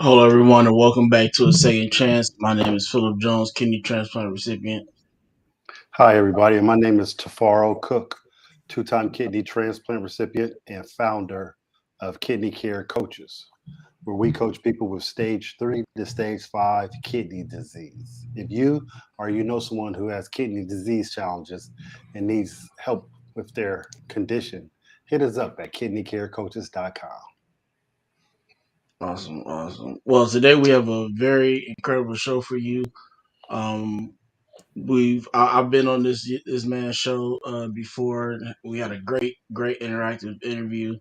Hello, everyone, and welcome back to a second chance. My name is Philip Jones, kidney transplant recipient. Hi, everybody. And my name is Tafaro Cook, two-time kidney transplant recipient and founder of Kidney Care Coaches, where we coach people with stage 3 to stage 5 kidney disease. If you or you know someone who has kidney disease challenges and needs help with their condition, hit us up at kidneycarecoaches.com. Awesome, awesome. Well, today we have a very incredible show for you. Um, I've been on this man's show before. We had a great interactive interview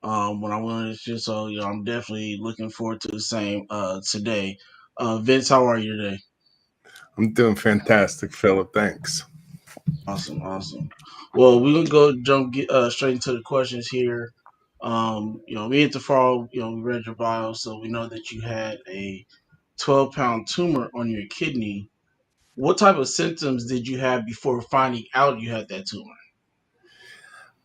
when I went on this show. So I'm definitely looking forward to the same today. Vince, how are you today? I'm doing fantastic, Philip. Thanks. Awesome, awesome. Well, we're gonna straight into the questions here. Me and Tafaro, we read your bio, so we know that you had a 12-pound tumor on your kidney. What type of symptoms did you have before finding out you had that tumor?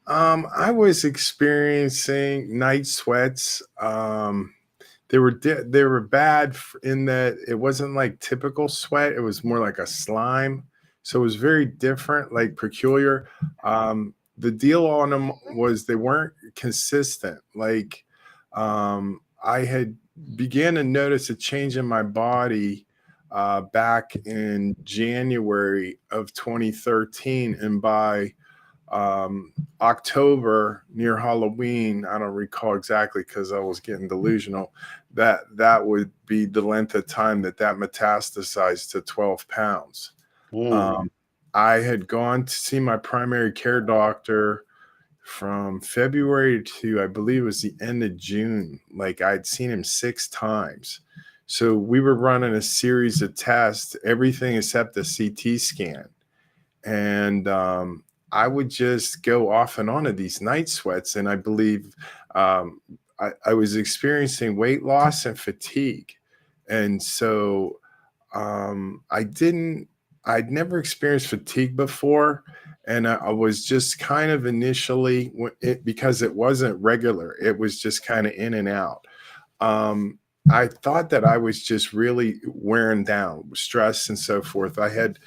I was experiencing night sweats. They were bad in that it wasn't like typical sweat. It was more like a slime, so it was very different, like peculiar. The deal on them was they weren't consistent. I had began to notice a change in my body back in January of 2013, and by October near Halloween, I don't recall exactly because I was getting delusional, that would be the length of time that metastasized to 12 pounds. Mm. Um, I had gone to see my primary care doctor from February to, I believe it was the end of June. Like, I'd seen him 6 times. So we were running a series of tests, everything except the CT scan. And I would just go off and on of these night sweats. And I believe um, I was experiencing weight loss and fatigue. And so I'd never experienced fatigue before. And I was just kind of initially, because it wasn't regular, it was just kind of in and out. Um, I thought that I was just really wearing down with stress and so forth. I had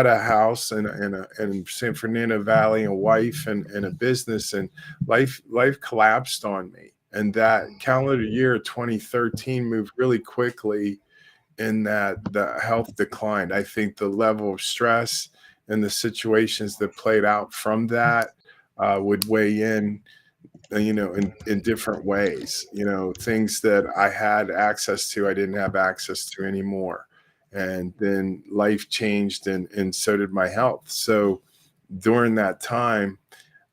a house in San Fernando Valley, a wife and a business, and life collapsed on me. And that calendar year 2013 moved really quickly in that the health declined. I think the level of stress and the situations that played out from that would weigh in, in different ways. Things that I had access to, I didn't have access to anymore. And then life changed, and so did my health. So during that time,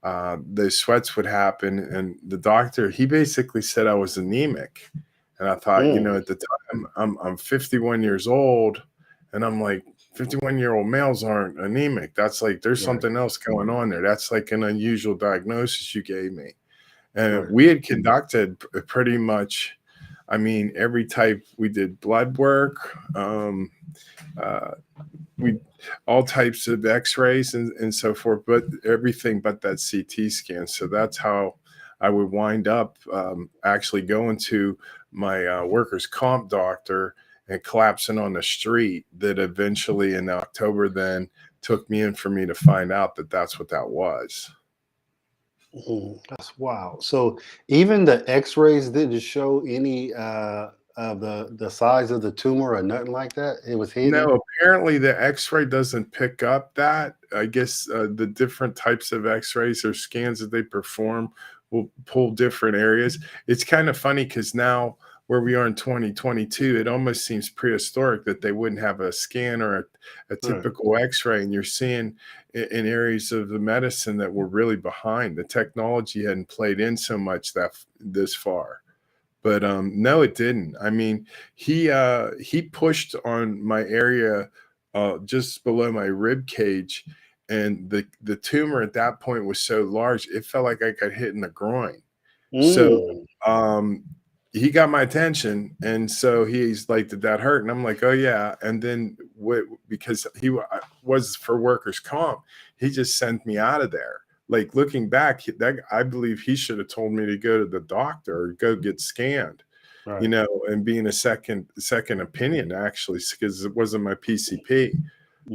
the sweats would happen, and the doctor, he basically said I was anemic. And I thought, Mm. at the time, I'm 51 years old, and I'm like, 51-year-old males aren't anemic. That's like there's Right. something else going on there. That's like an unusual diagnosis you gave me. And Right. we had conducted pretty much, I mean, every type. We did blood work, uh, we all types of X-rays and so forth, but everything but that CT scan. So that's how I would wind up actually going to my workers' comp doctor and collapsing on the street. That eventually in October then took me in for me to find out that that's what that was. That's wild. So even the X-rays didn't show any of the size of the tumor or nothing like that. It was hidden. No, apparently the X-ray doesn't pick up that. I guess the different types of X-rays or scans that they perform will pull different areas. It's kind of funny because now where we are in 2022, it almost seems prehistoric that they wouldn't have a scan or a Right. typical X-ray, and you're seeing in areas of the medicine that we're really behind. The technology hadn't played in so much this far. But no, it didn't. I mean, he pushed on my area just below my rib cage, and the tumor at that point was so large it felt like I got hit in the groin. So Mm. um, he got my attention, and so he's like, "Did that hurt?" And I'm like, "Oh yeah." And then because was for workers' comp, he just sent me out of there. Like, looking back, that I believe he should have told me to go to the doctor or go get scanned. Right. and being a second opinion, actually, because it wasn't my PCP.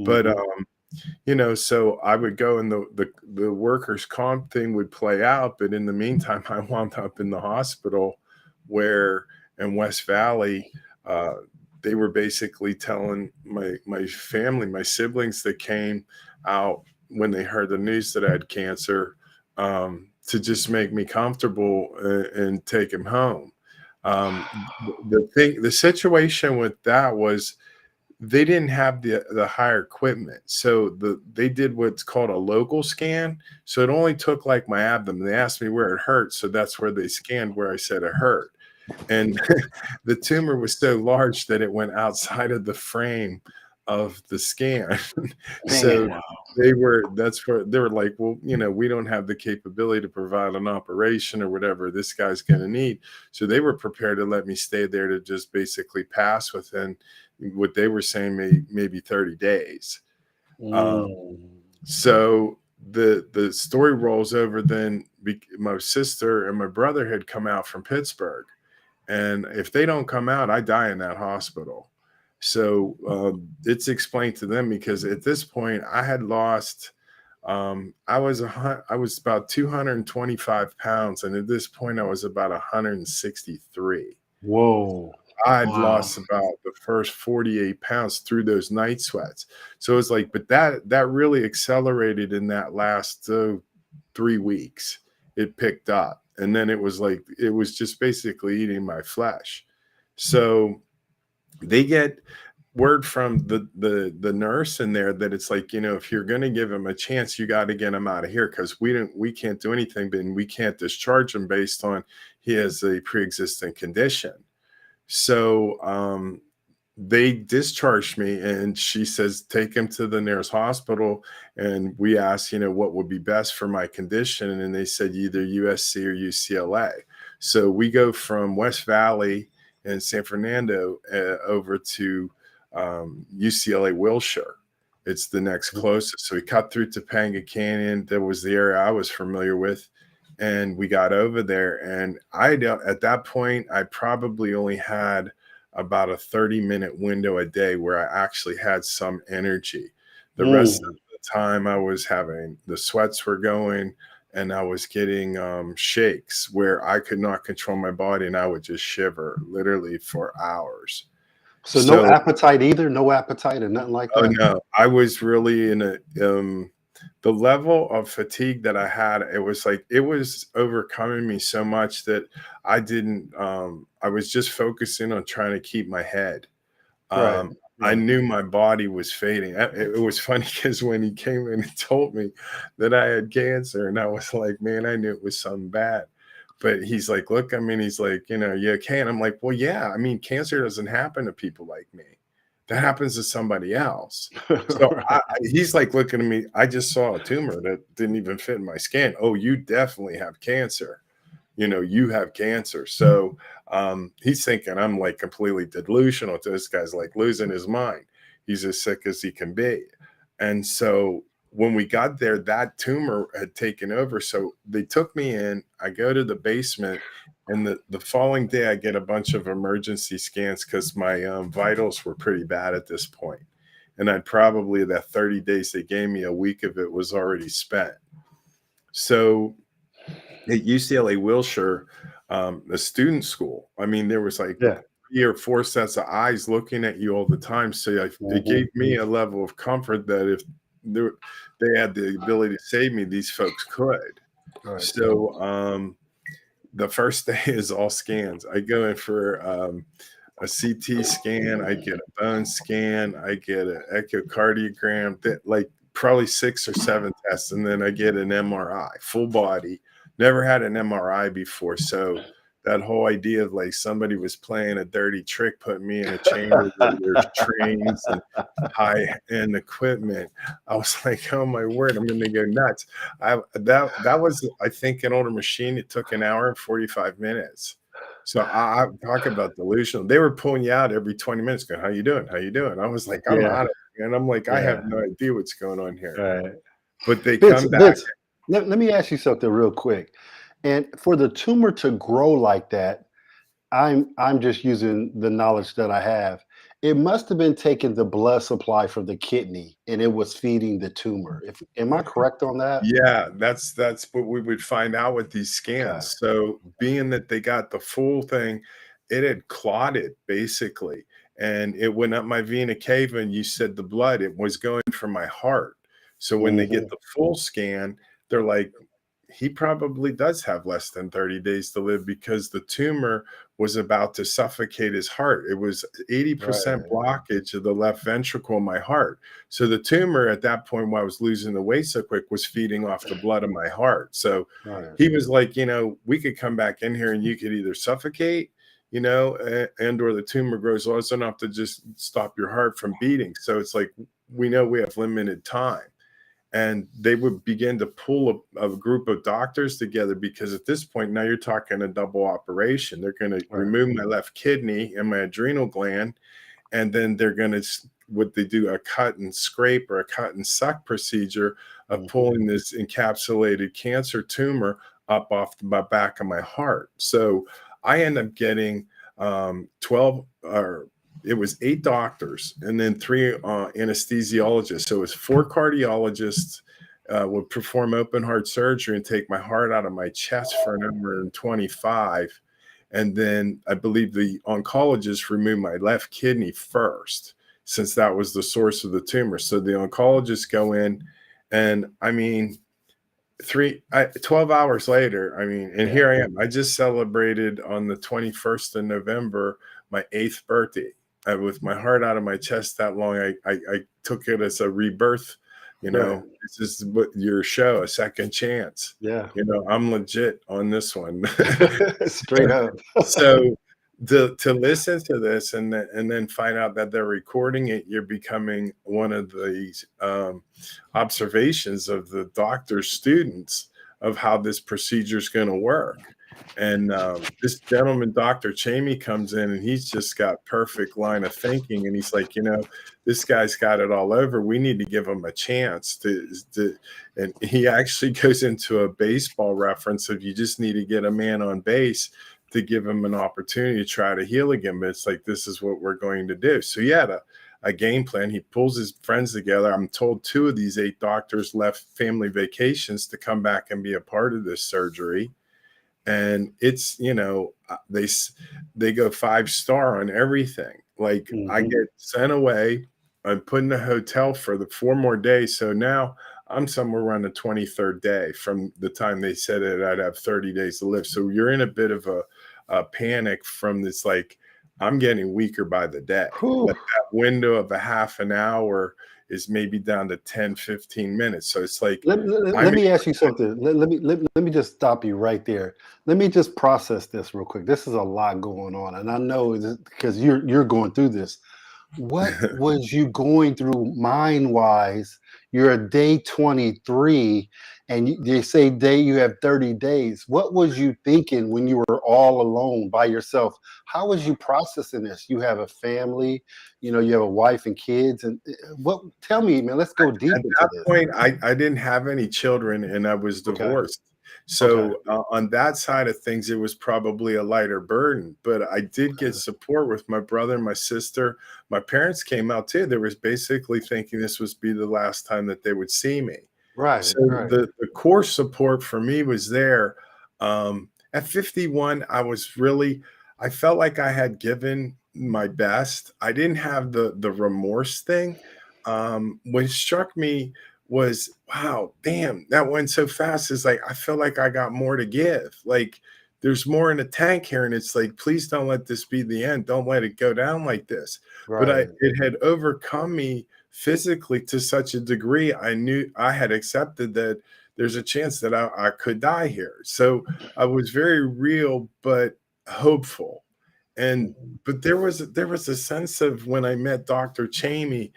But Mhm. so I would go and the workers' comp thing would play out, but in the meantime, I wound up in the hospital where in West Valley, uh, they were basically telling my family, my siblings that came out when they heard the news that I had cancer, to just make me comfortable and take him home. Um, the situation with that was they didn't have the higher equipment. So they did what's called a local scan. So it only took like my abdomen. They asked me where it hurt. So that's where they scanned where I said it hurt. And the tumor was so large that it went outside of the frame of the scan. Man. So Wow. that's where they were like, well, we don't have the capability to provide an operation or whatever this guy's going to need. So they were prepared to let me stay there to just basically pass within what they were saying, maybe 30 days. Mm. So the story rolls over. Then my sister and my brother had come out from Pittsburgh, and if they don't come out, I die in that hospital. So it's explained to them because at this point I had lost. I was about 225 pounds, and at this point I was about 163. Whoa. I'd Wow. lost about the first 48 pounds through those night sweats. So it's like, but that really accelerated in that last 3 weeks. It picked up, and then it was like it was just basically eating my flesh. So they get word from the nurse in there that it's like, if you're going to give him a chance, you got to get him out of here because we can't do anything, but we can't discharge him based on he has a pre-existing condition. So they discharged me, and she says, take him to the nearest hospital. And we asked, what would be best for my condition. And they said either USC or UCLA. So we go from West Valley and San Fernando over to UCLA Wilshire. It's the next closest. So we cut through Topanga Canyon. That was the area I was familiar with. And we got over there. And at that point, I probably only had about a 30-minute window a day where I actually had some energy. The rest of the time I was having the sweats were going, and I was getting shakes where I could not control my body, and I would just shiver literally for hours. So no So, appetite either? No appetite or nothing like oh that? no, I was really in the level of fatigue that I had. It was like it was overcoming me so much that I was just focusing on trying to keep my head. Right. I Right. knew my body was fading. It was funny because when he came in and told me that I had cancer, and I was like, man, I knew it was something bad. But he's like, look, he's like, you okay? And I'm like, well, yeah. Cancer doesn't happen to people like me. That happens to somebody else. So Right. he's like looking at me. I just saw a tumor that didn't even fit in my skin. Oh, you definitely have cancer. You have cancer. So he's thinking I'm like completely delusional. This guy's like losing his mind. He's as sick as he can be. And so when we got there, that tumor had taken over. So they took me in. I go to the basement, and the following day, I get a bunch of emergency scans because my vitals were pretty bad at this point. And I'd probably, that 30 days they gave me, a week of it was already spent. So at UCLA Wilshire, the student school, there was like Yeah. 3 or 4 sets of eyes looking at you all the time. So it gave me a level of comfort that if they had the ability to save me, these folks could. Right. So the first day is all scans. I go in for a CT scan, I get a bone scan, I get an echocardiogram, that like probably 6 or 7 tests, and then I get an MRI, full body. Never had an MRI before, so that whole idea of like somebody was playing a dirty trick, putting me in a chamber where there's trains and high-end equipment. I was like, oh my word, I'm gonna go nuts. That was, I think, an older machine. It took an hour and 45 minutes. So I talk about delusional. They were pulling you out every 20 minutes going, how you doing? How you doing? I was like, I'm Yeah. out of here. And I'm like, I Yeah. have no idea what's going on here. Right. But they Vince, come back. Vince, let me ask you something real quick. And for the tumor to grow like that, I'm just using the knowledge that I have. It must have been taking the blood supply from the kidney and it was feeding the tumor. If am I correct on that? Yeah, that's what we would find out with these Okay. scans. So being that they got the full thing, it had clotted basically, and it went up my vena cava, and you said the blood, it was going from my heart. So when they get Mhm. the full scan, they're like, he probably does have less than 30 days to live because the tumor was about to suffocate his heart. It was 80% Right. blockage of the left ventricle in my heart. So the tumor at that point, while I was losing the weight so quick, was feeding off the blood of my heart. So Right. he was like, we could come back in here and you could either suffocate, and or the tumor grows large enough to just stop your heart from beating. So it's like, we know we have limited time. And they would begin to pull a group of doctors together because at this point, now you're talking a double operation. They're going to Right. remove my left kidney and my adrenal gland, and then they're going to what they do, a cut and scrape or a cut and suck procedure of Mhm. pulling this encapsulated cancer tumor up off the back of my heart. So I end up getting 12 or it was 8 doctors and then 3 anesthesiologists. So it was 4 cardiologists would perform open heart surgery and take my heart out of my chest for an hour and 25. And then I believe the oncologist removed my left kidney first, since that was the source of the tumor. So the oncologists go in, and I mean, 12 hours later, I mean, and Yeah. here I am. I just celebrated on the 21st of November my 8th birthday. With my heart out of my chest that long, I took it as a rebirth. Right. This is what your show, a second chance. Yeah. I'm legit on this one. Straight up. So to listen to this and then find out that they're recording it, you're becoming one of these observations of the doctor's students of how this procedure is going to work. And this gentleman, Dr. Chamey, comes in and he's just got perfect line of thinking. And he's like, this guy's got it all over. We need to give him a chance and he actually goes into a baseball reference of you just need to get a man on base to give him an opportunity to try to heal again. But it's like, this is what we're going to do. So he had a game plan. He pulls his friends together. I'm told 2 of these 8 doctors left family vacations to come back and be a part of this surgery. And it's, they go 5-star on everything. Like I Mhm. get sent away. I'm put in a hotel for the 4 more days. So now I'm somewhere around the 23rd day from the time they said it, I'd have 30 days to live. So you're in a bit of a panic from this, like, I'm getting weaker by the day. Whew. Like that window of a half an hour is maybe down to 10, 15 minutes. So it's like, Let I'm me ask you something. Let me just stop you right there. Let me just process this real quick. This is a lot going on, and I know because you're going through this. What was you going through mind wise? You're a day 23, and they say you have 30 days. What was you thinking when you were all alone by yourself? How was you processing this? You have a family, you have a wife and kids, and what? Tell me, man. Let's go deep At into that this. point, I didn't have any children and I was Okay. divorced. Okay. So on that side of things, it was probably a lighter burden. But I did get support with my brother and my sister. My parents came out too. They was basically thinking this was be the last time that they would see me. Right. So Right. the core support for me was there. At 51, I felt like I had given my best. I didn't have the remorse thing. What struck me was, wow, damn, that went so fast. It's like I feel like I got more to give. Like there's more in the tank here, and it's like, please don't let this be the end. Don't let it go down like this. But Right. it had overcome me physically to such a degree. I knew I had accepted that there's a chance that I could die here. So I was very real, but hopeful. And but there was a sense of when I met Dr. Chamey,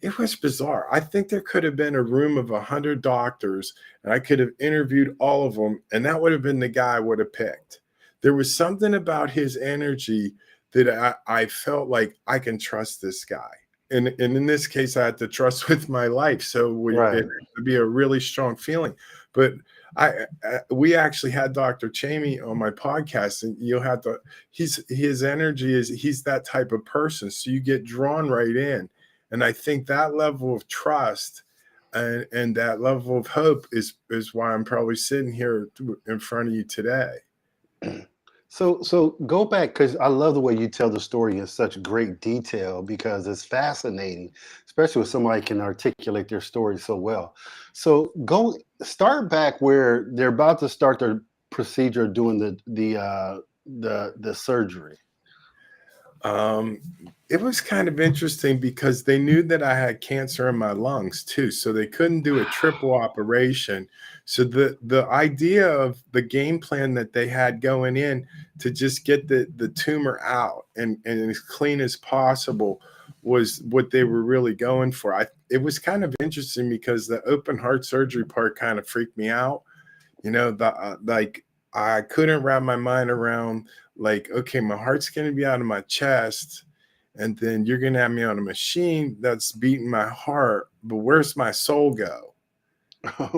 it was bizarre. I think there could have been a room of 100 doctors, and I could have interviewed all of them, and that would have been the guy I would have picked. There was something about his energy that I felt like I can trust this guy. And in this case, I had to trust with my life. So it Right. had to be a really strong feeling. But We actually had Dr. Chamey on my podcast, and you'll have to, his energy is, he's that type of person. So you get drawn right in. And I think that level of trust and that level of hope is why I'm probably sitting here in front of you today. So go back, because I love the way you tell the story in such great detail, because it's fascinating, especially when somebody can articulate their story so well. So start back where they're about to start their procedure doing the surgery. It was kind of interesting because they knew that I had cancer in my lungs too, so they couldn't do a triple operation. So the idea of the game plan that they had going in to just get the tumor out and as clean as possible was what they were really going for. It was kind of interesting because the open heart surgery part kind of freaked me out. Like I couldn't wrap my mind around, like, okay, my heart's going to be out of my chest, and then you're going to have me on a machine that's beating my heart, but where's my soul go?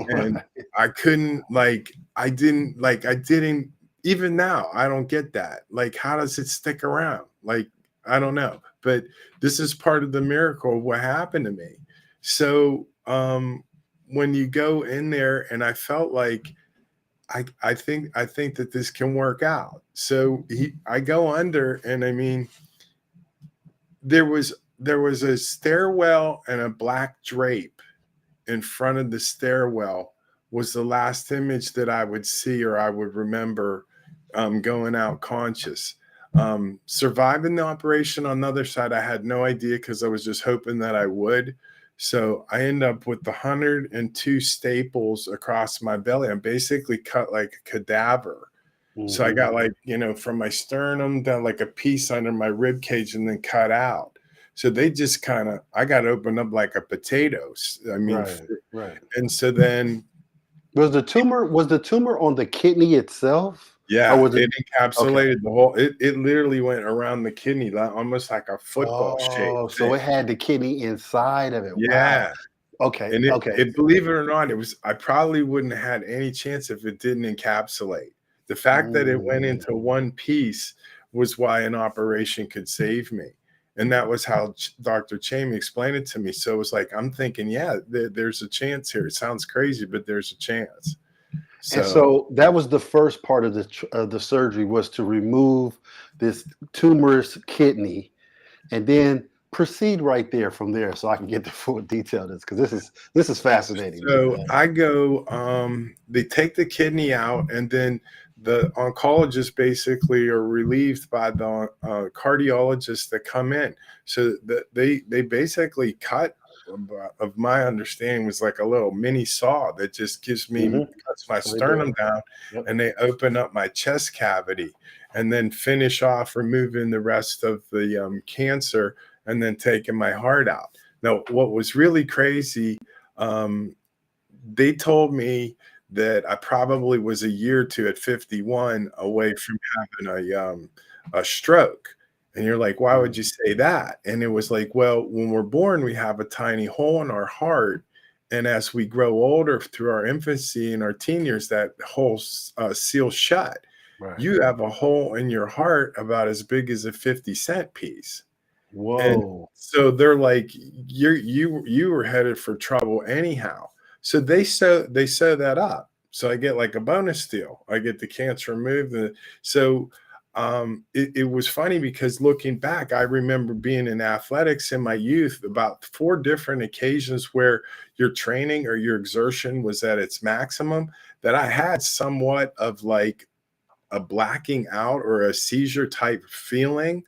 And I couldn't, I didn't, even now, I don't get that. Like, how does it stick around? Like, I don't know, but this is part of the miracle of what happened to me. So, when you go in there, and I felt like, I think that this can work out. So I go under, and I mean, there was a stairwell, and a black drape in front of the stairwell was the last image that I would see, or I would remember, going out conscious. Surviving the operation on the other side, I had no idea, because I was just hoping that I would. So I end up with the 102 staples across my belly. I'm basically cut like a cadaver. So I got, like, from my sternum down, like a piece under my rib cage, and then cut out. So they just I got opened up like a potato. I mean, right. And so then, Was the tumor on the kidney itself? Or yeah, was it okay? encapsulated the whole. It literally went around the kidney, almost like a football shape Oh, so thing. it had the kidney inside of it. Wow. Yeah. Okay. And Okay. believe it or not, I probably wouldn't have had any chance if it didn't encapsulate. The fact that it went Mm. into one piece was why an operation could save me. And that was how Dr. Chamey explained it to me. So it was like, I'm thinking, yeah, there's a chance here. It sounds crazy, but there's a chance. And So so that was the first part of the surgery, was to remove this tumorous kidney, and then proceed right there from there, so I can get the full detail of this, because this is fascinating, So man. I go, they take the kidney out, and then the oncologists basically are relieved by the cardiologists that come in. So they basically cut, of my understanding, was like a little mini saw that just cuts my That's what they do. sternum down, Yep. and they open up my chest cavity, and then finish off removing the rest of the cancer, and then taking my heart out. Now, what was really crazy, they told me that I probably was a year or two at 51 away from having a stroke. And you're like, why would you say that? And it was like, well, when we're born, we have a tiny hole in our heart. And as we grow older through our infancy and our teen years, that hole seals shut. Right. You have a hole in your heart about as big as a 50-cent piece. And Whoa. so they're like, you were headed for trouble anyhow. So they sew that up. So I get like a bonus deal. I get the cancer removed. So it was funny, because looking back, I remember being in athletics in my youth, about 4 different occasions where your training or your exertion was at its maximum, that I had somewhat of like a blacking out or a seizure type feeling.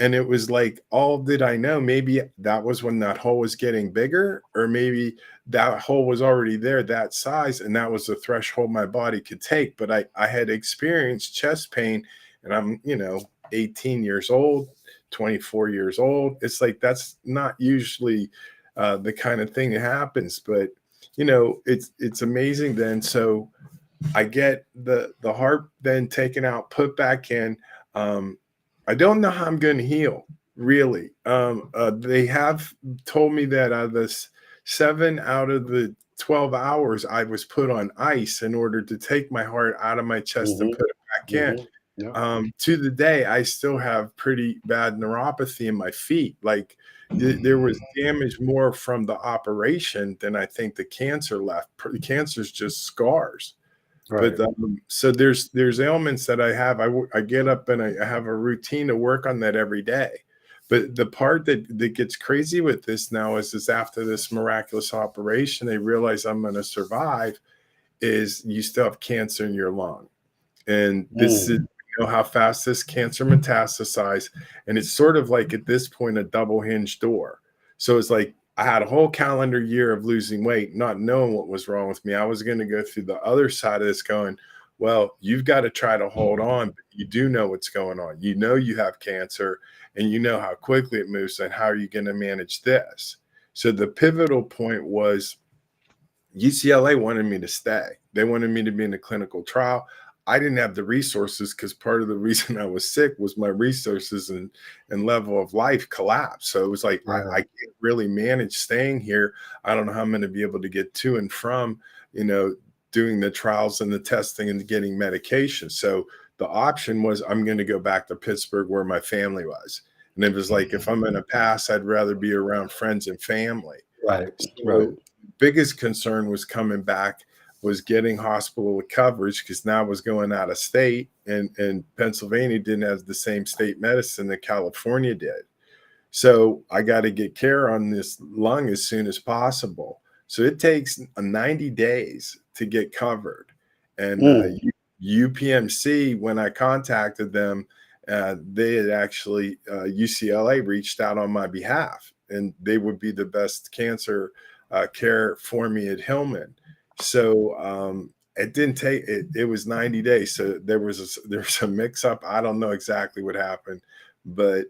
And it was like, all did I know? Maybe that was when that hole was getting bigger, or maybe that hole was already there, that size, and that was the threshold my body could take. But I had experienced chest pain, and I'm, 18 years old, 24 years old. It's like, that's not usually the kind of thing that happens. But, it's amazing then. So I get the heart then taken out, put back in. I don't know how I'm going to heal, really. They have told me that out of the 7 out of the 12 hours, I was put on ice in order to take my heart out of my chest and put it back in. To the day, I still have pretty bad neuropathy in my feet. Like there was damage more from the operation than I think the cancer left. The cancer's just scars. Right. But so there's ailments that I have. I get up and I have a routine to work on that every day. But the part that gets crazy with this now is after this miraculous operation, they realize I'm going to survive. Is you still have cancer in your lung, and this is, you know, how fast this cancer metastasized, and it's sort of like at this point a double hinge door. So it's like I had a whole calendar year of losing weight, not knowing what was wrong with me. I was going to go through the other side of this going, well, you've got to try to hold on, but you do know what's going on. You know you have cancer, and you know how quickly it moves, and how are you going to manage this? So the pivotal point was UCLA wanted me to stay. They wanted me to be in a clinical trial. I didn't have the resources because part of the reason I was sick was my resources and level of life collapsed. So it was like, I can't really manage staying here. I don't know how I'm going to be able to get to and from, you know, doing the trials and the testing and getting medication. So the option was I'm going to go back to Pittsburgh where my family was. And it was like, if I'm going to pass, I'd rather be around friends and family. Right. So biggest concern was coming back was getting hospital coverage, because now I was going out of state, and Pennsylvania didn't have the same state medicine that California did. So I got to get care on this lung as soon as possible. So it takes 90 days to get covered. And UPMC, when I contacted them, they had actually, UCLA reached out on my behalf, and they would be the best cancer care for me at Hillman. So it didn't take it. It was 90 days. So there was a mix up. I don't know exactly what happened, but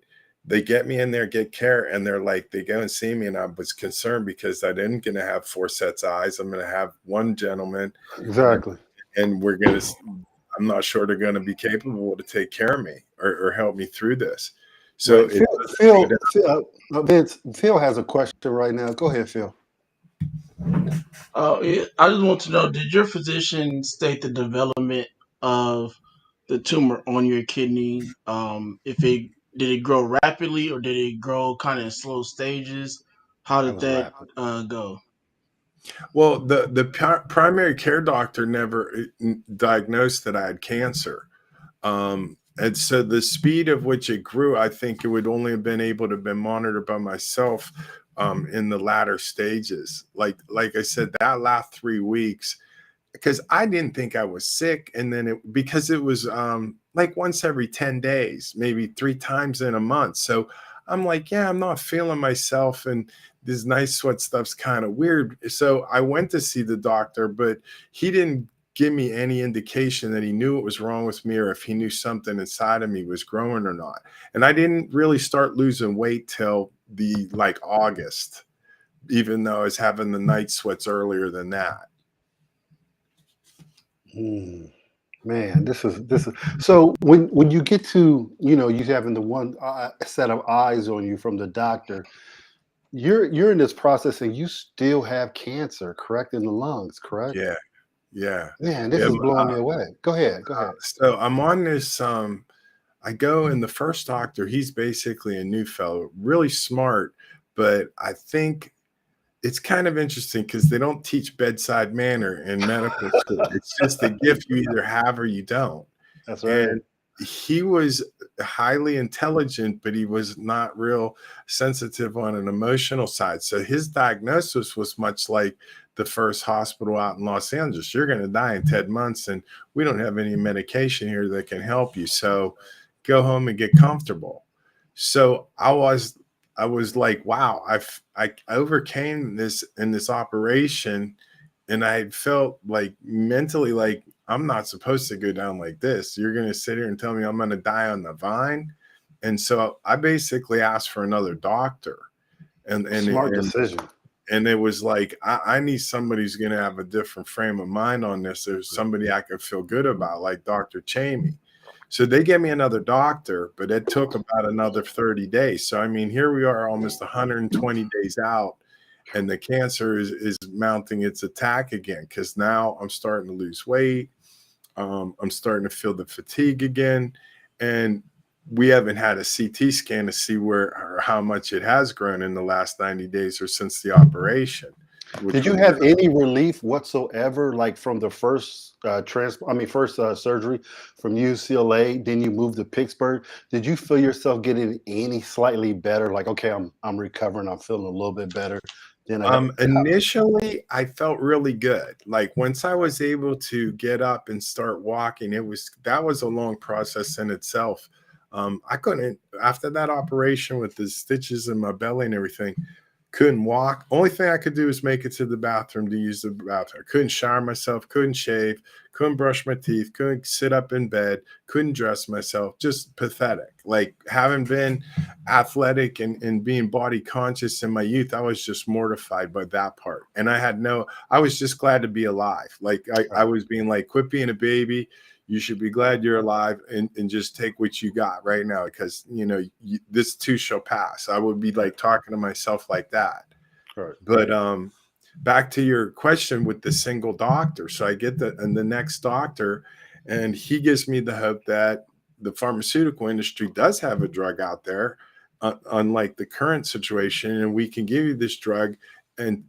they get me in there, get care, and they're like, they go and see me, and I was concerned because I didn't going to have 4 sets of eyes. I'm going to have one gentleman, Exactly, and I'm not sure they're going to be capable to take care of me or help me through this. So Vince, Phil has a question right now. Go ahead, Phil. I just want to know: did your physician state the development of the tumor on your kidney? If it did it grow rapidly, or did it grow kind of in slow stages? How did that go? Well, the primary care doctor never diagnosed that I had cancer. And so the speed of which it grew, I think it would only have been able to have been monitored by myself in the latter stages. Like I said, that last 3 weeks, because I didn't think I was sick. And then because it was like once every 10 days, maybe 3 times in a month. So I'm like, yeah, I'm not feeling myself. And this nice sweat stuff's kind of weird. So I went to see the doctor, but he didn't give me any indication that he knew what was wrong with me, or if he knew something inside of me was growing or not. And I didn't really start losing weight till like August, even though I was having the night sweats earlier than that. Man, this is so when you get to, you know, you having the one set of eyes on you from the doctor, you're in this process and you still have cancer, correct, in the lungs, correct? Yeah. Man, this is blowing me away. Go ahead. So I'm on this. I go, and the first doctor, he's basically a new fellow, really smart, but I think it's kind of interesting because they don't teach bedside manner in medical school. It's just a gift you either have or you don't. That's right. And he was highly intelligent, but he was not real sensitive on an emotional side. So his diagnosis was much like the first hospital out in Los Angeles. You're going to die in 10 months, and we don't have any medication here that can help you. So go home and get comfortable. So I was like, wow, I overcame this in this operation, and I felt like mentally like I'm not supposed to go down like this. You're going to sit here and tell me I'm going to die on the vine. And so I basically asked for another doctor, and Smart decision. And it was like, I need somebody who's going to have a different frame of mind on this. There's somebody I could feel good about, like Dr. Chamey. So they gave me another doctor, but it took about another 30 days. So, I mean, here we are almost 120 days out, and the cancer is mounting its attack again, because now I'm starting to lose weight. I'm starting to feel the fatigue again, and we haven't had a CT scan to see where or how much it has grown in the last 90 days or since the operation. Did you have any relief whatsoever, like from the first surgery from UCLA? Then you moved to Pittsburgh. Did you feel yourself getting any slightly better? Like, okay, I'm recovering. I'm feeling a little bit better. Then Initially, I felt really good. Like once I was able to get up and start walking, that was a long process in itself. I couldn't, after that operation with the stitches in my belly and everything, couldn't walk. Only thing I could do is make it to the bathroom to use the bathroom. I couldn't shower myself, couldn't shave, couldn't brush my teeth, couldn't sit up in bed, couldn't dress myself. Just pathetic. Like having been athletic and being body conscious in my youth, I was just mortified by that part. And I was just glad to be alive. Like I was being like, quit being a baby. You should be glad you're alive and just take what you got right now, because this too shall pass. I would be like talking to myself like that. Right. But back to your question with the single doctor. So I get the next doctor, and he gives me the hope that the pharmaceutical industry does have a drug out there, unlike the current situation, and we can give you this drug and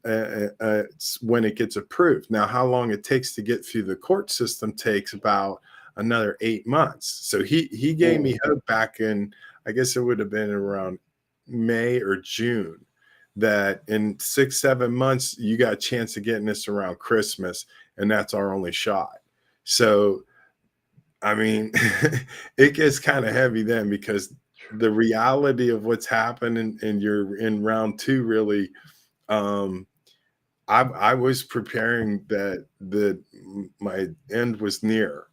when it gets approved. Now, how long it takes to get through the court system takes about another 8 months. So he gave me hope back in, I guess it would have been around May or June, that in 6-7 months you got a chance of getting this around Christmas, and that's our only shot. So I mean, it gets kind of heavy then, because the reality of what's happening, and you're in round 2 really. I was preparing that my end was near.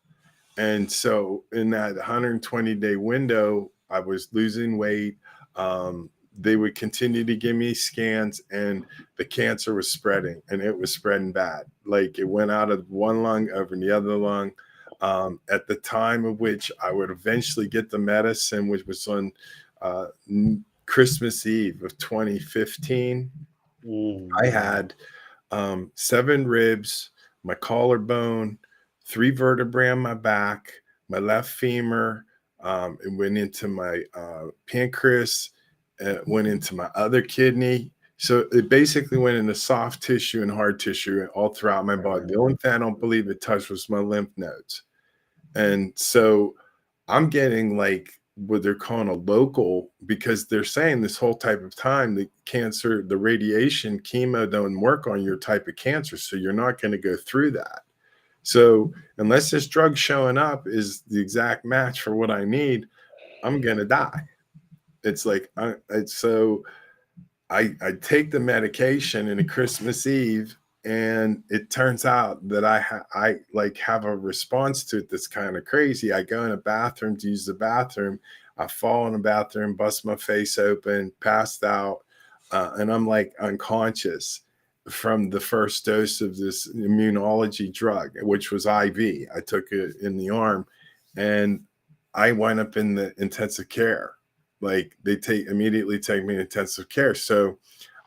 And so in that 120-day window, I was losing weight. They would continue to give me scans, and the cancer was spreading, and it was spreading bad. Like it went out of one lung over in the other lung. At the time of which I would eventually get the medicine, which was on Christmas Eve of 2015. I had 7 ribs, my collarbone, 3 vertebrae on my back, my left femur. It went into my pancreas, it went into my other kidney. So it basically went into soft tissue and hard tissue all throughout my body. The only thing I don't believe it touched was my lymph nodes. And so I'm getting like what they're calling a local, because they're saying this whole type of time, the cancer, the radiation, chemo don't work on your type of cancer. So you're not going to go through that. So unless this drug showing up is the exact match for what I need, I'm going to die. It's like, I take the medication in a Christmas Eve, and it turns out that I like have a response to it that's kind of crazy. I go in a bathroom to use the bathroom. I fall in the bathroom, bust my face open, passed out, and I'm like unconscious from the first dose of this immunology drug, which was IV. I took it in the arm, and I wind up in the intensive care. Like they immediately take me to intensive care. So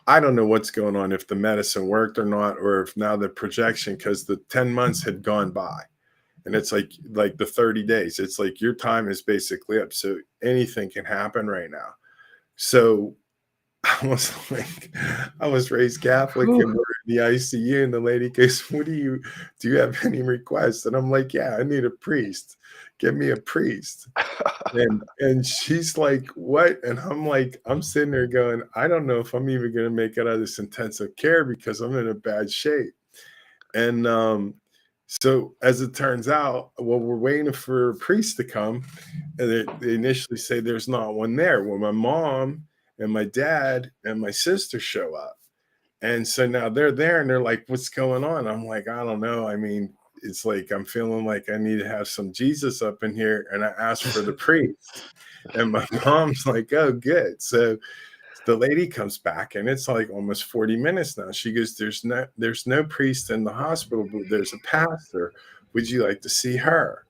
I don't know what's going on, if the medicine worked or not, or if now the projection, because the 10 months had gone by, and it's like the 30 days, it's like your time is basically up. So anything can happen right now. So I was raised Catholic, and we're in the ICU, and the lady goes, do you have any requests? And I'm like, yeah, I need a priest. Give me a priest. And she's like, what? And I'm sitting there going, I don't know if I'm even going to make it out of this intensive care, because I'm in a bad shape. And so as it turns out, well, we're waiting for a priest to come, and they initially say there's not one there. Well, my mom and my dad and my sister show up. And so now they're there, and they're like, what's going on? I'm like, I don't know. I mean, it's like I'm feeling like I need to have some Jesus up in here. And I asked for the priest. And my mom's like, oh, good. So the lady comes back, and it's like almost 40 minutes now. She goes, there's no priest in the hospital, but there's a pastor. Would you like to see her?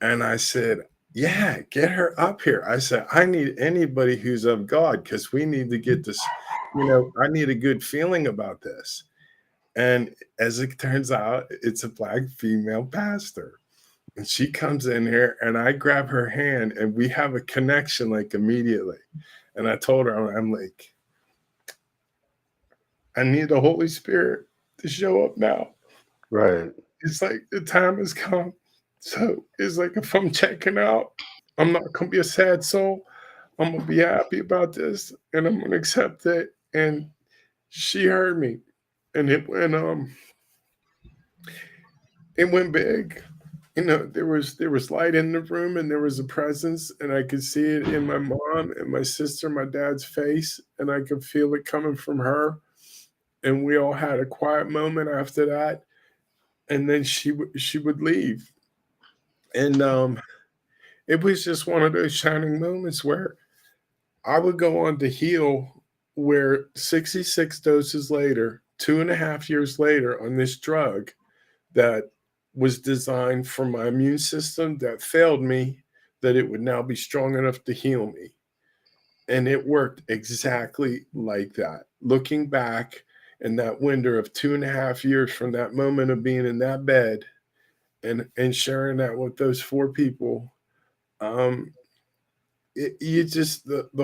And I said, yeah, get her up here. I said, I need anybody who's of God, because we need to get this I need a good feeling about this. And as it turns out, it's a Black female pastor. And she comes in here and I grab her hand and we have a connection like immediately. And I told her, I'm like, I need the Holy Spirit to show up now. Right. It's like the time has come. So it's like if I'm checking out, I'm not going to be a sad soul. I'm going to be happy about this and I'm going to accept it. And she heard me and it went big. There was light in the room and there was a presence and I could see it in my mom and my sister, my dad's face, and I could feel it coming from her. And we all had a quiet moment after that. And then she would leave. And it was just one of those shining moments where I would go on to heal, where 66 doses later, 2.5 years later, on this drug that was designed for my immune system that failed me, that it would now be strong enough to heal me. And it worked exactly like that. Looking back in that window of 2.5 years from that moment of being in that bed and sharing that with those 4 people, the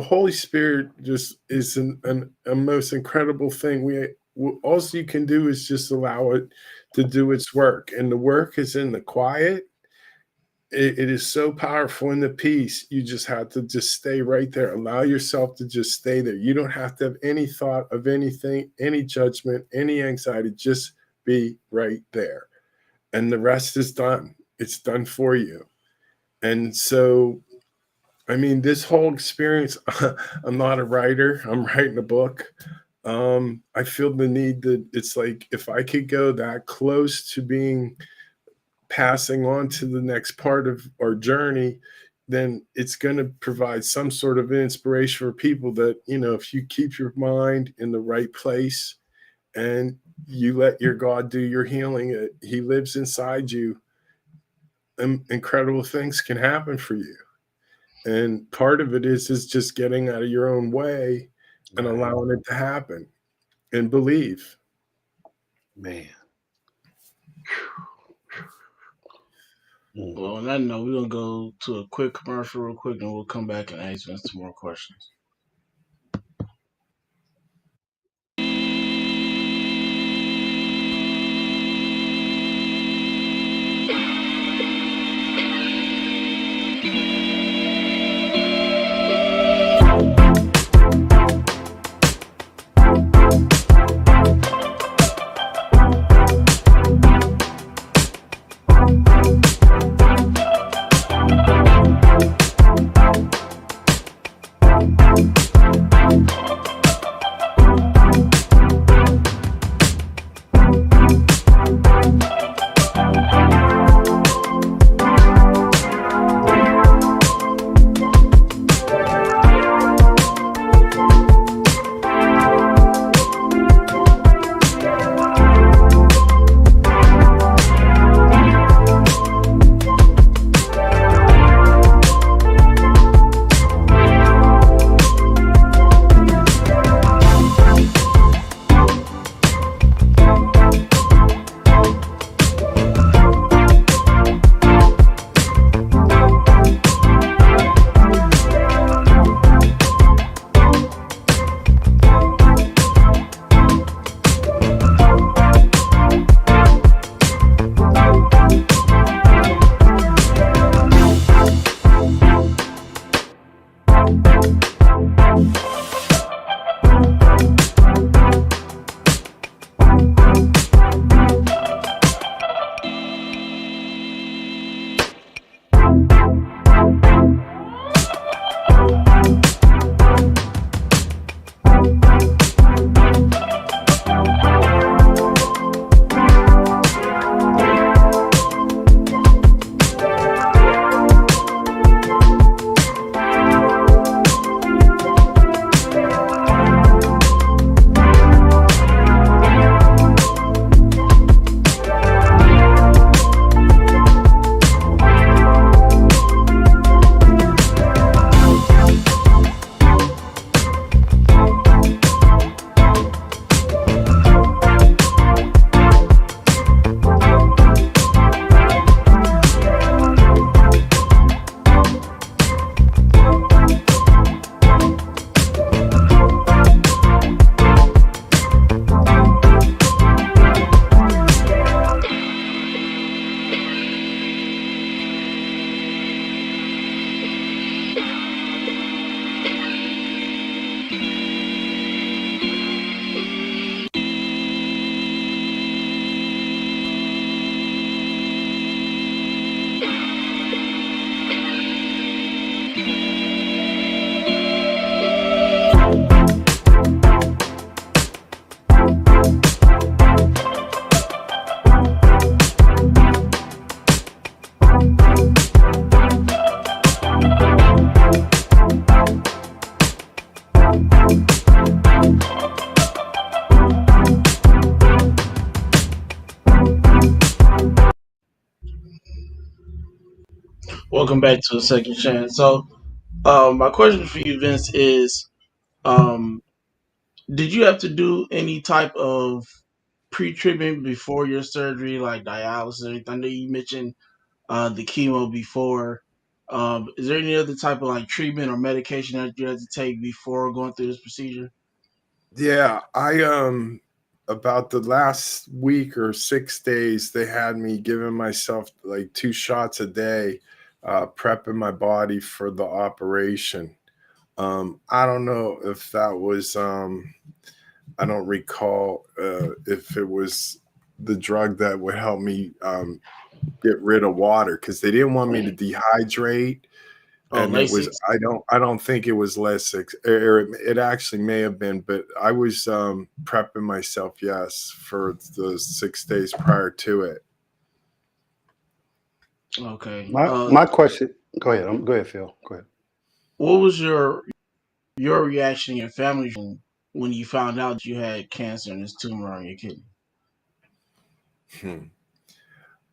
Holy Spirit just is a most incredible thing. All you can do is just allow it to do its work, and the work is in the quiet. It is so powerful in the peace. You just have to just stay right there. Allow yourself to just stay there. You don't have to have any thought of anything, any judgment, any anxiety. Just be right there, and the rest is done. It's done for you. And so, I mean, this whole experience, I'm not a writer. I'm writing a book. I feel the need that it's like, if I could go that close to passing on to the next part of our journey, then it's going to provide some sort of inspiration for people that, if you keep your mind in the right place and you let your God do your healing, he lives inside you, incredible things can happen for you. And part of it is just getting out of your own way and allowing it to happen and believe. Man. Well, on that note, we're going to go to a quick commercial real quick and we'll come back and answer some more questions. Welcome back to a second chance. So, my question for you, Vince, is um, did you have to do any type of pre-treatment before your surgery, like dialysis or anything? I know you mentioned the chemo before. Is there any other type of like treatment or medication that you had to take before going through this procedure? Yeah, I about the last week or 6 days, they had me giving myself like 2 shots a day, prepping my body for the operation. I don't know if that was I don't recall if it was the drug that would help me get rid of water because they didn't want me to dehydrate, Oh, and it was Lasix. I don't think it was Lasix, or it actually may have been, but I was prepping myself, yes, for the 6 days prior to it. Okay. My question. Go ahead. Go ahead, Phil. Go ahead. What was your reaction, your family, when you found out that you had cancer and this tumor on your kidney? Hmm.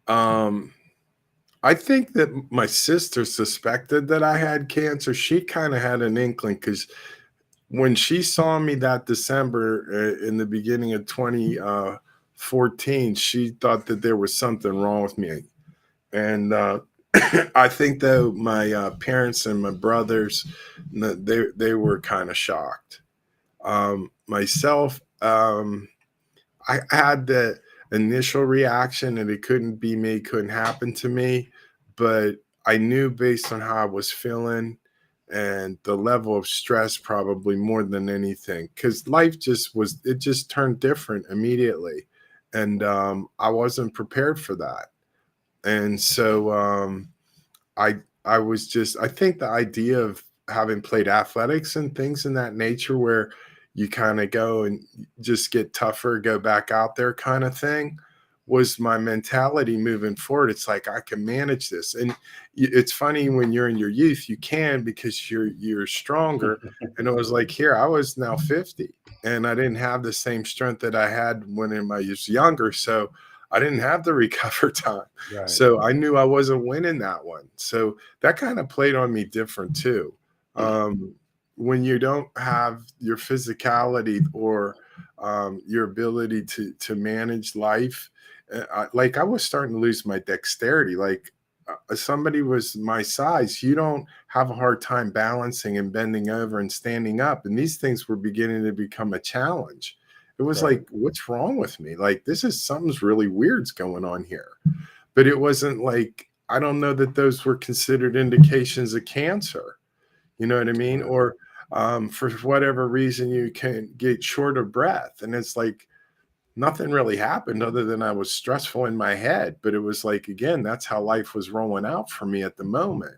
Um, I think that my sister suspected that I had cancer. She kind of had an inkling because when she saw me that December in the beginning of 2014, she thought that there was something wrong with me. And I think though my parents and my brothers, they were kind of shocked. Myself, I had the initial reaction that it couldn't be me, couldn't happen to me, but I knew based on how I was feeling and the level of stress, probably more than anything, because life it just turned different immediately, and I wasn't prepared for that. And so I was just I think the idea of having played athletics and things in that nature where you kind of go and just get tougher, go back out there kind of thing was my mentality moving forward. It's like I can manage this. And it's funny when you're in your youth, you can because you're stronger. And it was like here, I was now 50 and I didn't have the same strength that I had when I was younger. So I didn't have the recover time. Right. So I knew I wasn't winning that one. So that kind of played on me different too. Um, when you don't have your physicality or your ability to manage life, like I was starting to lose my dexterity. Like somebody was my size, you don't have a hard time balancing and bending over and standing up. And these things were beginning to become a challenge. It was Right. like, what's wrong with me? Like, this is something's really weird's going on here. But it wasn't like, I don't know that those were considered indications of cancer. You know what I mean? Right. Or for whatever reason, you can get short of breath. And it's like, nothing really happened other than I was stressful in my head. But it was like, again, that's how life was rolling out for me at the moment.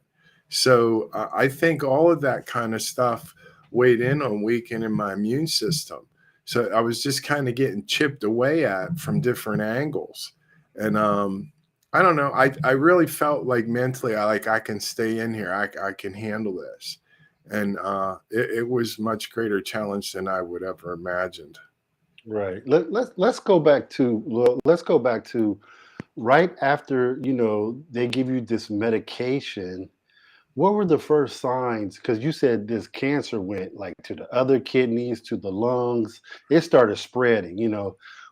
So I think all of that kind of stuff weighed in on weakening my immune system. So I was just kind of getting chipped away at from different angles. And I don't know. I really felt like mentally, I can stay in here. I can handle this. And it was much greater challenge than I would ever imagined. Right. Let's go back to right after they give you this medication. What were the first signs? Because you said this cancer went like to the other kidneys, to the lungs. It started spreading.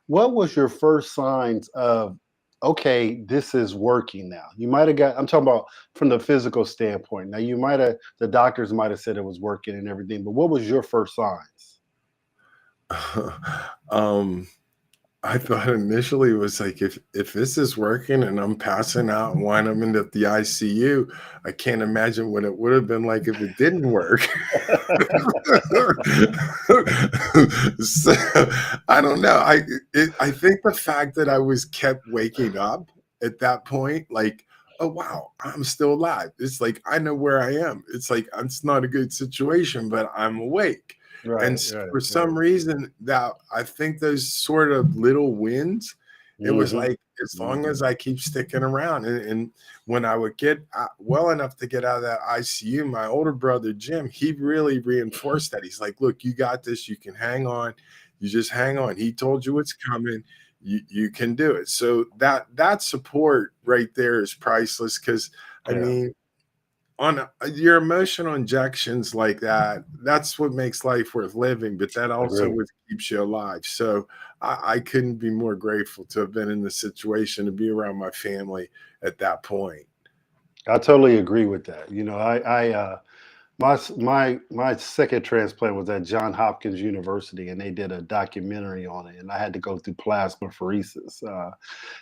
What was your first signs of, okay, this is working now? You might have got, I'm talking about from the physical standpoint. Now, the doctors might have said it was working and everything, but what was your first signs? um, I thought initially it was like if this is working and I'm passing out and when I'm in the ICU, I can't imagine what it would have been like if it didn't work. So I don't know. I think the fact that I was kept waking up at that point, like, oh wow, I'm still alive. It's like I know where I am. It's like it's not a good situation, but I'm awake. And Right, right, for right. some reason, that I think those sort of little wins, it was Hmm. like as long as I keep sticking around, and when I would get well enough to get out of that ICU, my older brother Jim, he really reinforced that. He's like, "Look, you got this. You can hang on. You just hang on. He told you what's coming. you can do it. So that support right there is priceless. Because I mean, on your emotional injections like that, that's what makes life worth living. But that also Agreed. what keeps you alive. So I couldn't be more grateful to have been in the situation, to be around my family at that point. I totally agree with that. You know, my second transplant was at John Hopkins University, and they did a documentary on it, and I had to go through plasmapheresis.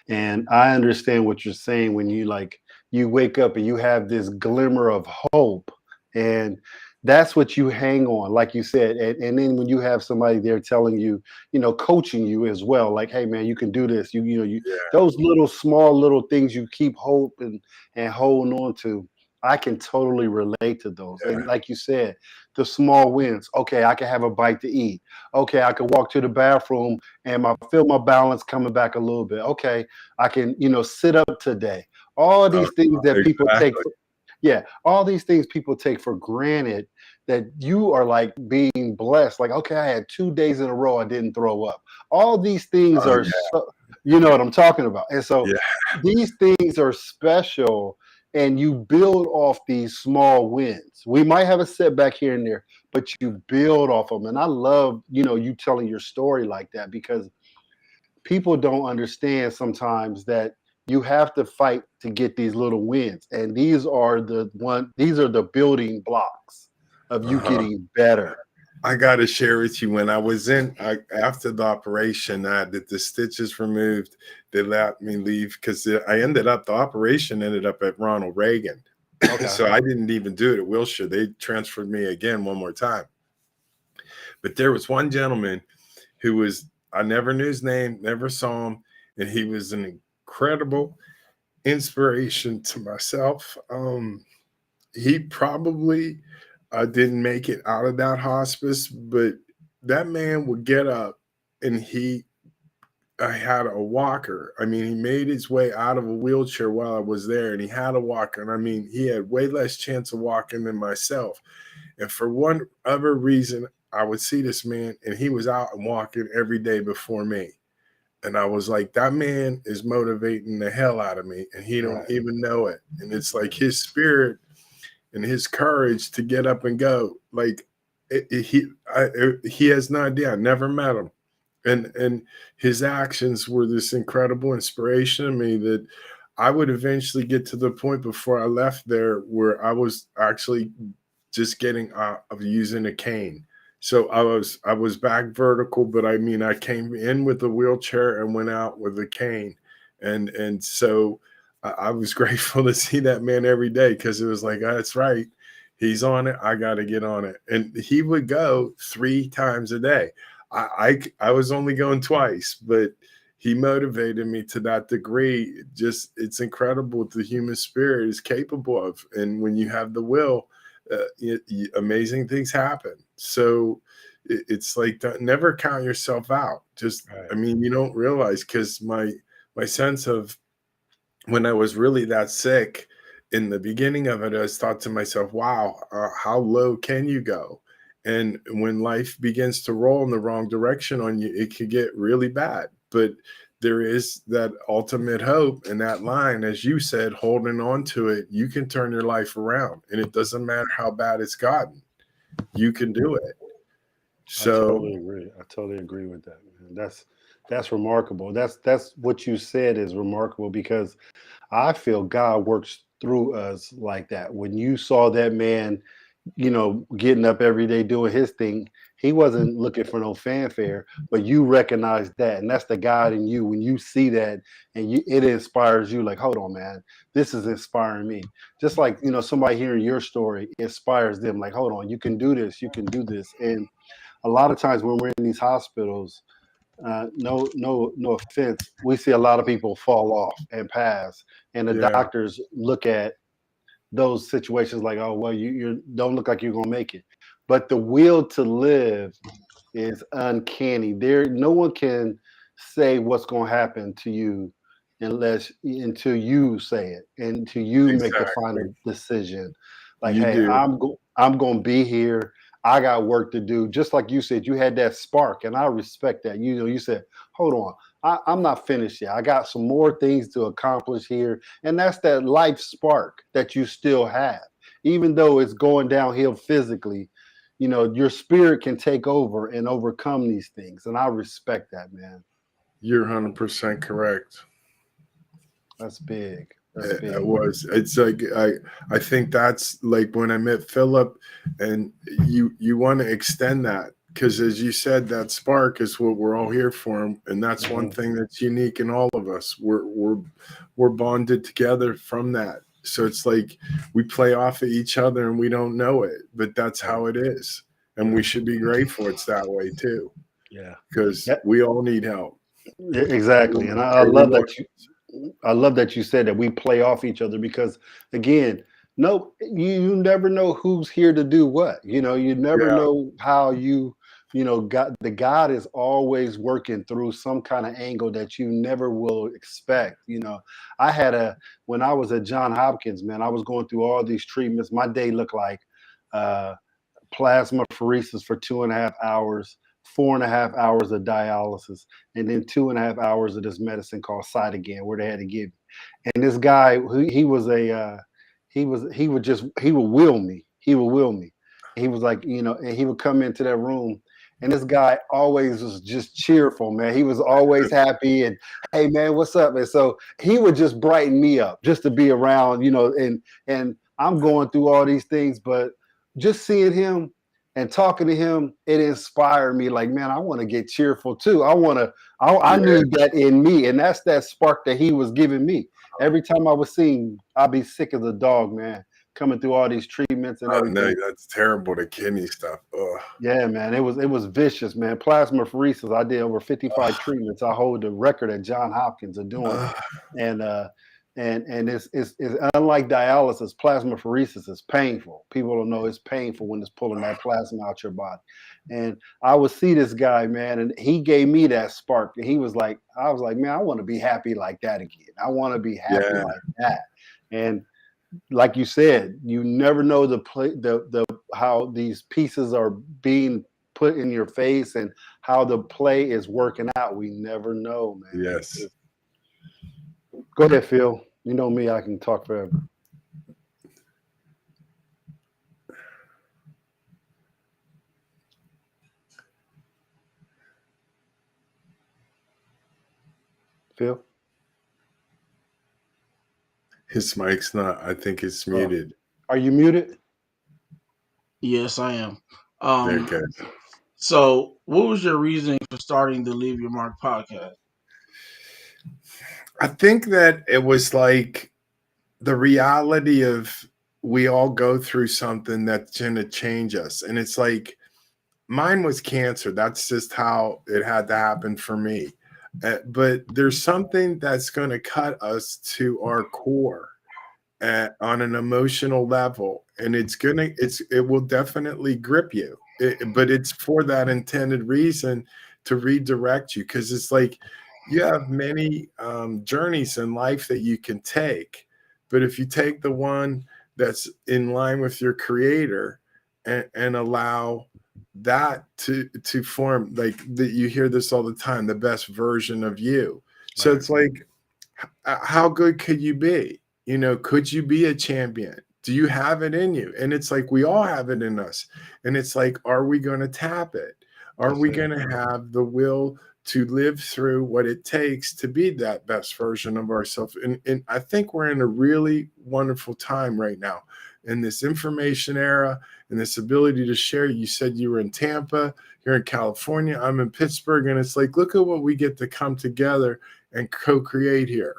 And I understand what you're saying when you wake up and you have this glimmer of hope, and that's what you hang on, like you said. And then when you have somebody there telling you, coaching you as well, like, hey man, you can do this. You Yeah. those little small little things you keep hope and holding on to. I can totally relate to those. Yeah. And like you said, the small wins. Okay, I can have a bite to eat. Okay, I can walk to the bathroom and feel my balance coming back a little bit. Okay, I can, sit up today. All Oh, these things that people take exactly. for, yeah, all these things people take for granted, that you are like being blessed. Like, okay, I had 2 days in a row I didn't throw up. All these things Oh are so, you know what I'm talking about. And so yeah. these things are special, and you build off these small wins. We might have a setback here and there, but you build off them. And I love, you telling your story like that, because people don't understand sometimes that you have to fight to get these little wins. And these are the building blocks of you Uh-huh. getting better. I got to share with you, when I was after the operation, I had the stitches removed. They let me leave because the operation ended up at Ronald Reagan. Okay. So I didn't even do it at Wilshire. They transferred me again one more time. But there was one gentleman who I never knew his name, never saw him. And he was an incredible inspiration to myself. He probably didn't make it out of that hospice, but that man would get up, and I had a walker. I mean, he made his way out of a wheelchair while I was there, and he had a walker. And I mean, he had way less chance of walking than myself. And for one other reason, I would see this man, and he was out and walking every day before me. And I was like, that man is motivating the hell out of me, and he don't Right. even know it. And it's like his spirit and his courage to get up and go. Like he has no idea. I never met him, and his actions were this incredible inspiration to me that I would eventually get to the point before I left there where I was actually just getting out of using a cane. So I was back vertical, but I mean I came in with a wheelchair and went out with a cane, and so I was grateful to see that man every day, because it was like, oh, that's right, he's on it. I got to get on it, and he would go 3 times a day. I was only going twice, but he motivated me to that degree. Just it's incredible what the human spirit is capable of, and when you have the will, amazing things happen. So it's like, never count yourself out. Just Right. I mean, you don't realize, because my sense of when I was really that sick in the beginning of it, I was thought to myself, wow, how low can you go? And when life begins to roll in the wrong direction on you, it could get really bad. But there is that ultimate hope, and that line, as you said, holding on to it, you can turn your life around, and it doesn't matter how bad it's gotten. You can do it. I So totally agree. I totally agree with that, man. That's remarkable. That's what you said is remarkable, because I feel God works through us like that. When you saw that man, getting up every day doing his thing, he wasn't looking for no fanfare, but you recognize that. And that's the God in you. When you see that, and it inspires you, like, hold on, man, this is inspiring me. Just like, somebody hearing your story inspires them, like, hold on, you can do this, you can do this. And a lot of times when we're in these hospitals, no offense, we see a lot of people fall off and pass, and the yeah, doctors look at those situations like, oh well, you don't look like you're gonna make it. But the will to live is uncanny. No one can say what's gonna happen to you until you say it, and until you make the exactly. final decision. Like, You hey, do. I'm gonna be here. I got work to do. Just like you said, you had that spark, and I respect that. You said, hold on, I'm not finished yet. I got some more things to accomplish here. And that's that life spark that you still have. Even though it's going downhill physically, your spirit can take over and overcome these things. And I respect that, man. You're 100% correct. That's big. That's big. It was. It's like I think that's like when I met Philip, and you want to extend that because, as you said, that spark is what we're all here for, and that's one thing that's unique in all of us. We're bonded together from that. So it's like we play off of each other and we don't know it, but that's how it is, and we should be grateful it's that way too. Yeah, because we all need help. Exactly, and I love that you. I love that you said that we play off each other because, again, no, you never know who's here to do what. You never know how God is always working through some kind of angle that you never will expect. When I was at Johns Hopkins, man, I was going through all these treatments. My day looked like plasma pheresis for 2.5 hours, 4.5 hours of dialysis, and then 2.5 hours of this medicine called Cytogen, where they had to give me. And this guy, he would will me. He would will me. He was like, and he would come into that room. And this guy always was just cheerful, man. He was always happy and, hey, man, what's up? And so he would just brighten me up just to be around, and I'm going through all these things, but just seeing him and talking to him, it inspired me. Like, man, I want to get cheerful too. I need that in me. And that's that spark that he was giving me. Every time I was seeing, I'd be sick as a dog, man, coming through all these treatments and everything. No, that's terrible, the kidney stuff. Ugh. Yeah, man, it was vicious, man. Plasma pheresis, I did over 55 treatments. I hold the record at Johns Hopkins of doing it. And it's unlike dialysis. Plasma pheresis is painful. People don't know it's painful when it's pulling that plasma out your body. And I would see this guy, man, and he gave me that spark. And I was like, man, I want to be happy like that again. I want to be happy like that. And like you said, you never know how these pieces are being put in your face and how the play is working out. We never know, man. Yes. Go ahead, Phil. You know me, I can talk forever. Phil? His mic's not. I think it's muted. Are you muted? Yes, I am. Okay. So, what was your reasoning for starting the Leave Your Mark podcast? I think that it was like the reality of we all go through something that's going to change us. And it's like mine was cancer. That's just how it had to happen for me. But there's something that's going to cut us to our core on an emotional level. And it will definitely grip you. But it's for that intended reason to redirect you. Because it's like you have many journeys in life that you can take. But if you take the one that's in line with your creator and allow that to form, like that, you hear this all the time, the best version of you. So it's like, how good could you be? Could you be a champion? Do you have it in you? And it's like, we all have it in us. And it's like, are we going to tap it? Are we going to have the will to live through what it takes to be that best version of ourselves? And I think we're in a really wonderful time right now in this information era and this ability to share. You said you were in Tampa, you're in California, I'm in Pittsburgh. And it's like, look at what we get to come together and co-create here.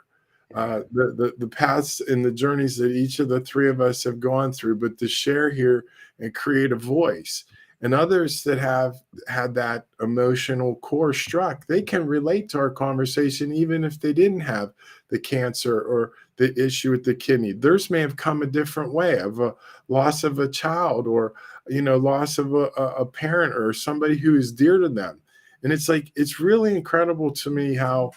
The paths and the journeys that each of the three of us have gone through, but to share here and create a voice. And others that have had that emotional core struck, they can relate to our conversation, even if they didn't have the cancer or the issue with the kidney. Theirs may have come a different way, of a loss of a child, or loss of a parent or somebody who is dear to them. And it's like, it's really incredible to me how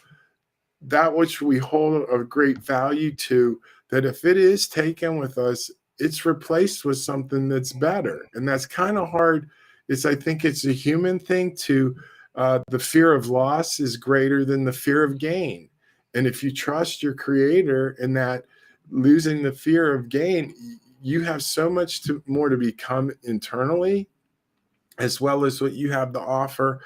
that which we hold a great value to, that if it is taken with us, it's replaced with something that's better. And that's kind of hard. I think it's a human thing to the fear of loss is greater than the fear of gain. And if you trust your creator in that losing the fear of gain, you have so much more to become internally, as well as what you have to offer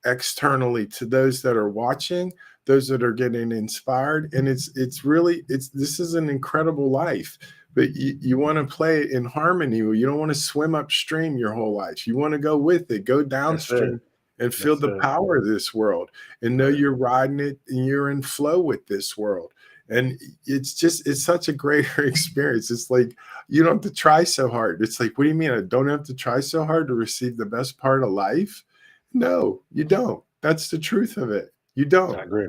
externally to those that are watching, those that are getting inspired. And this is an incredible life, but you want to play it in harmony. You don't want to swim upstream your whole life. You want to go with it, go downstream and feel the power of this world and know you're riding it and you're in flow with this world. And it's such a greater experience. It's like, you don't have to try so hard. It's like, what do you mean I don't have to try so hard to receive the best part of life? No, you don't. That's the truth of it. You don't. I agree.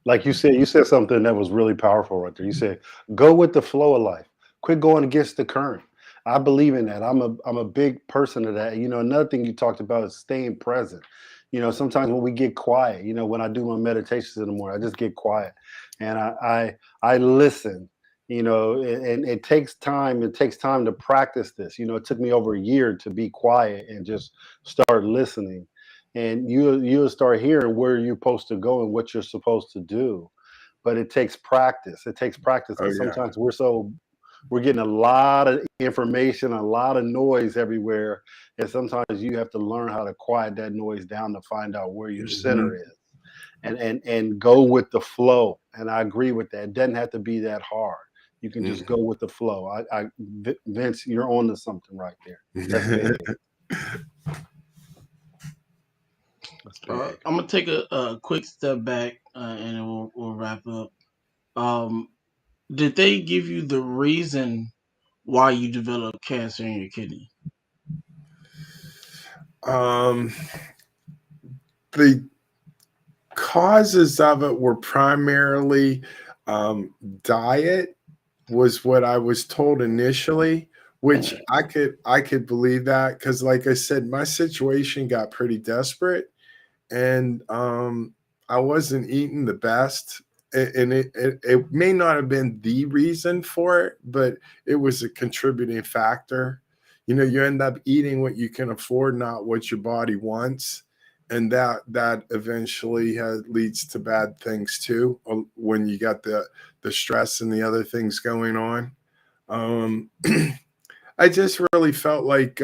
Like you said something that was really powerful right there. You said, go with the flow of life. Quit going against the current. I believe in that. I'm a big person of that. You know, another thing you talked about is staying present. You know, sometimes when we get quiet, you know, when I do my meditations in the morning, I just get quiet and I listen, you know, and it takes time. It takes time to practice this. You know, it took me over a year to be quiet and just start listening. And you'll start hearing where you're supposed to go and what you're supposed to do. But it takes practice. It takes practice. And sometimes we're getting a lot of information, a lot of noise everywhere. And sometimes you have to learn how to quiet that noise down to find out where your center is and go with the flow. And I agree with that. It doesn't have to be that hard. You can just go with the flow. Vince, you're on to something right there. That's big. I'm gonna take a quick step back and then we'll wrap up. Did they give you the reason why you developed cancer in your kidney? The causes of it were primarily diet, was what I was told initially, which I could believe that, because like I said, my situation got pretty desperate and I wasn't eating the best. And it may not have been the reason for it, but it was a contributing factor. You know, you end up eating what you can afford, not what your body wants. And that eventually leads to bad things too, when you got the stress and the other things going on. I just really felt like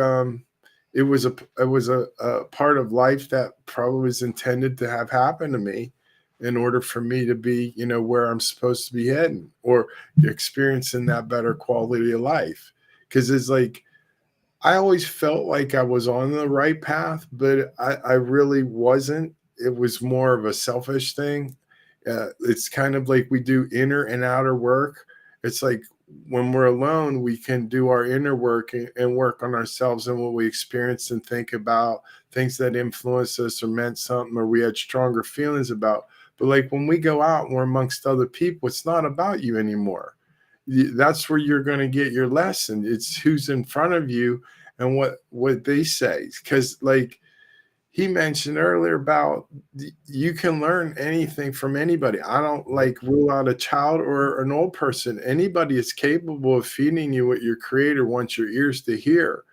it was a part of life that probably was intended to have happen to me in order for me to be, you know, where I'm supposed to be heading or experiencing that better quality of life. Because it's like, I always felt like I was on the right path, but I really wasn't. It was more of a selfish thing. It's kind of like we do inner and outer work. It's like when we're alone, we can do our inner work and work on ourselves and what we experience and think about, things that influenced us or meant something or we had stronger feelings about. But like when we go out and we're amongst other people, it's not about you anymore. That's where you're going to get your lesson. It's who's in front of you and what they say. Because like he mentioned earlier about, you can learn anything from anybody. I don't like rule out a child or an old person. Anybody is capable of feeding you what your creator wants your ears to hear.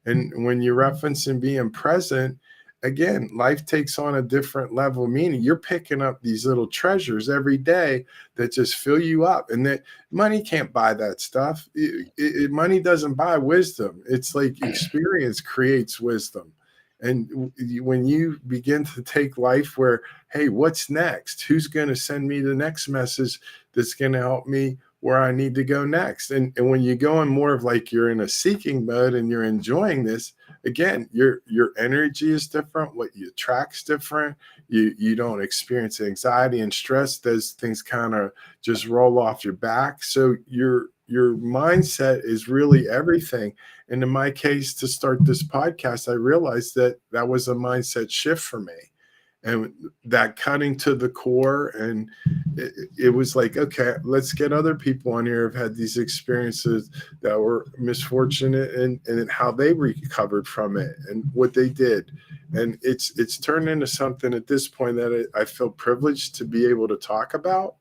And when you're referencing being present, again, life takes on a different level of meaning. You're picking up these little treasures every day that just fill you up. And that money can't buy that stuff. Money doesn't buy wisdom. It's like experience creates wisdom. And when you begin to take life where, hey, what's next? Who's going to send me the next message that's going to help me where I need to go next? And when you go in more of like you're in a seeking mode and you're enjoying this, again, your energy is different. What you attract's different. You don't experience anxiety and stress. Those things kind of just roll off your back. So your mindset is really everything. And in my case, to start this podcast, I realized that was a mindset shift for me. And that cutting to the core, and it was like, okay, let's get other people on here who've had these experiences that were misfortunate and how they recovered from it and what they did. And it's turned into something at this point that I feel privileged to be able to talk about.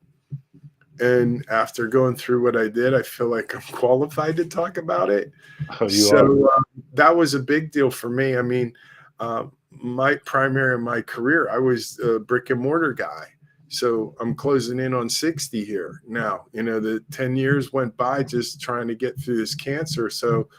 And after going through what I did, I feel like I'm qualified to talk about it. Oh, you are. That was a big deal for me. I mean, my primary in my career, I was a brick and mortar guy. So I'm closing in on 60 here now. The 10 years went by just trying to get through this cancer. So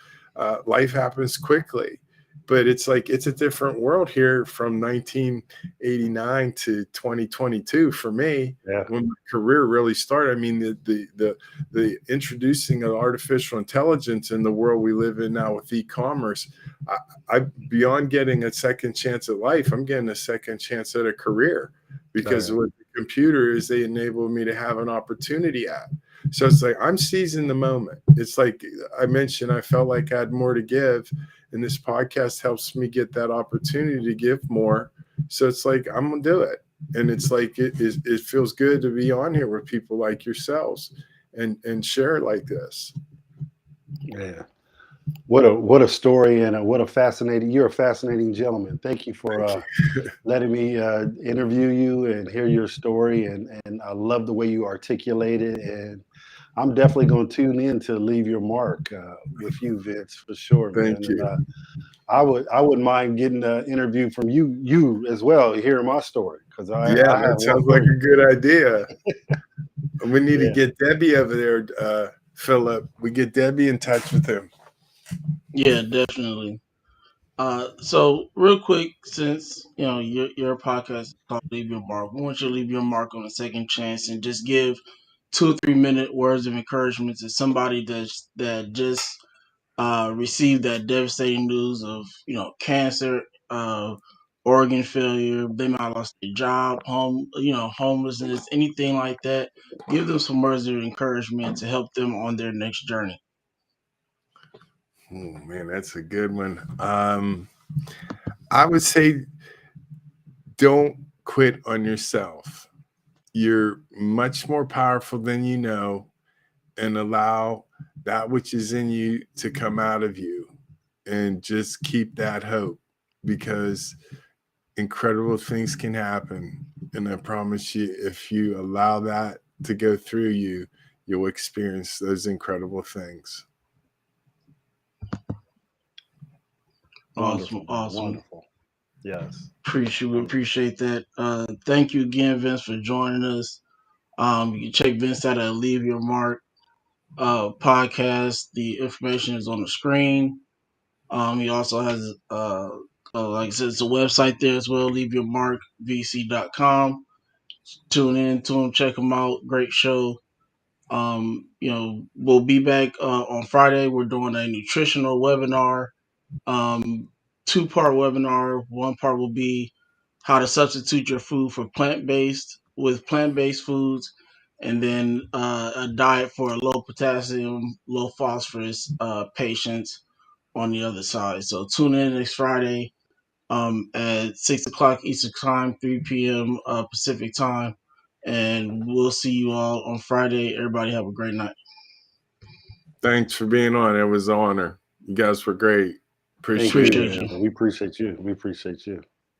life happens quickly. But it's like it's a different world here from 1989 to 2022 for me. Yeah. When my career really started. I mean, the introducing of artificial intelligence in the world we live in now with e-commerce. I beyond getting a second chance at life, I'm getting a second chance at a career because with the computers, they enable me to have an opportunity at. So it's like I'm seizing the moment. It's like I mentioned, I felt like I had more to give, and this podcast helps me get that opportunity to give more. So it's like I'm gonna do it, and it's like it feels good to be on here with people like yourselves and share it like this. Yeah. What a story, and what a fascinating. You're a fascinating gentleman. Thank you for letting me interview you and hear your story, and I love the way you articulate it. And I'm definitely going to tune in to leave your mark with you, Vince, for sure, man. Thank And you. I wouldn't mind getting an interview from you as well, hearing my story, because I Yeah, have that one sounds for like you. a good idea. We need to Yeah. get Debbie over there, Philip. We get Debbie in touch with him. Yeah, definitely. So real quick, since your podcast is called Leave Your Mark, we want you to leave your mark on a second chance and just give 2 or 3 minute words of encouragement to somebody that just received that devastating news of cancer, organ failure. They might have lost their job, homelessness, anything like that. Give them some words of encouragement to help them on their next journey. Oh man, that's a good one. I would say don't quit on yourself. You're much more powerful than you know, and allow that which is in you to come out of you, and just keep that hope, because incredible things can happen. And I promise you, if you allow that to go through you, you'll experience those incredible things. Awesome, Wonderful, man. awesome. Wonderful. Yes. Appreciate that. Thank you again, Vince, for joining us. You can check Vince out at Leave Your Mark podcast. The information is on the screen. He also has like I said, it's a website there as well, leaveyourmarkvc.com. Tune in to him, check him out. Great show. We'll be back on Friday. We're doing a nutritional webinar, um, 2-part webinar. One part will be how to substitute your food for plant-based foods, and then a diet for low potassium, low phosphorus patients on the other side. So tune in next Friday at 6 o'clock Eastern Time, 3 p.m. Pacific Time, and we'll see you all on Friday. Everybody have a great night. Thanks for being on. It was an honor. You guys were great. Thank you, Appreciate it. Appreciate man. you. We appreciate you. We appreciate you.